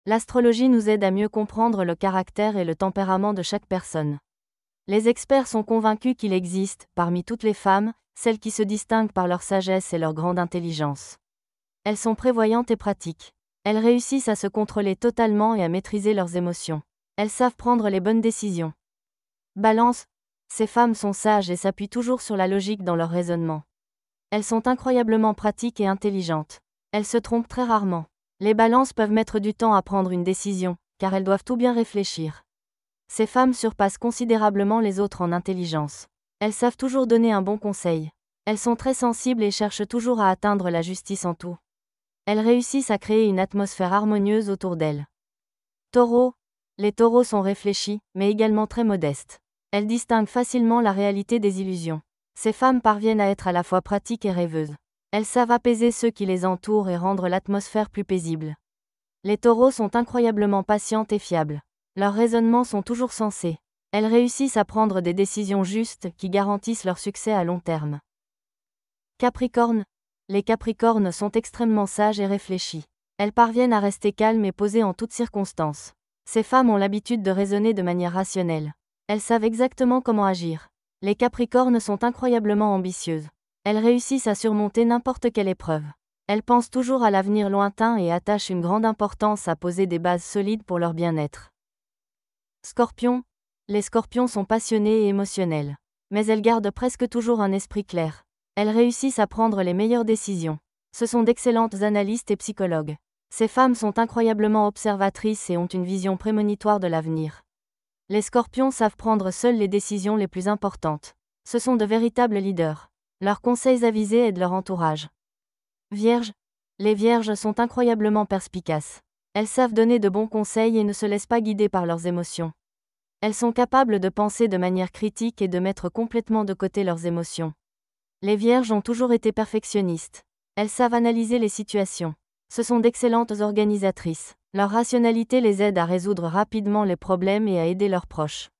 L'astrologie nous aide à mieux comprendre le caractère et le tempérament de chaque personne. Les experts sont convaincus qu'il existe, parmi toutes les femmes, celles qui se distinguent par leur sagesse et leur grande intelligence. Elles sont prévoyantes et pratiques. Elles réussissent à se contrôler totalement et à maîtriser leurs émotions. Elles savent prendre les bonnes décisions. Balance. Ces femmes sont sages et s'appuient toujours sur la logique dans leur raisonnement. Elles sont incroyablement pratiques et intelligentes. Elles se trompent très rarement. Les balances peuvent mettre du temps à prendre une décision, car elles doivent tout bien réfléchir. Ces femmes surpassent considérablement les autres en intelligence. Elles savent toujours donner un bon conseil. Elles sont très sensibles et cherchent toujours à atteindre la justice en tout. Elles réussissent à créer une atmosphère harmonieuse autour d'elles. Taureau. Les taureaux sont réfléchis, mais également très modestes. Elles distinguent facilement la réalité des illusions. Ces femmes parviennent à être à la fois pratiques et rêveuses. Elles savent apaiser ceux qui les entourent et rendre l'atmosphère plus paisible. Les taureaux sont incroyablement patientes et fiables. Leurs raisonnements sont toujours sensés. Elles réussissent à prendre des décisions justes qui garantissent leur succès à long terme. Capricorne. Les Capricornes sont extrêmement sages et réfléchis. Elles parviennent à rester calmes et posées en toutes circonstances. Ces femmes ont l'habitude de raisonner de manière rationnelle. Elles savent exactement comment agir. Les Capricornes sont incroyablement ambitieuses. Elles réussissent à surmonter n'importe quelle épreuve. Elles pensent toujours à l'avenir lointain et attachent une grande importance à poser des bases solides pour leur bien-être. Scorpion. Les Scorpions sont passionnés et émotionnels. Mais elles gardent presque toujours un esprit clair. Elles réussissent à prendre les meilleures décisions. Ce sont d'excellentes analystes et psychologues. Ces femmes sont incroyablement observatrices et ont une vision prémonitoire de l'avenir. Les Scorpions savent prendre seuls les décisions les plus importantes. Ce sont de véritables leaders. Leurs conseils avisés aident leur entourage. Vierge. Les Vierges sont incroyablement perspicaces. Elles savent donner de bons conseils et ne se laissent pas guider par leurs émotions. Elles sont capables de penser de manière critique et de mettre complètement de côté leurs émotions. Les Vierges ont toujours été perfectionnistes. Elles savent analyser les situations. Ce sont d'excellentes organisatrices. Leur rationalité les aide à résoudre rapidement les problèmes et à aider leurs proches.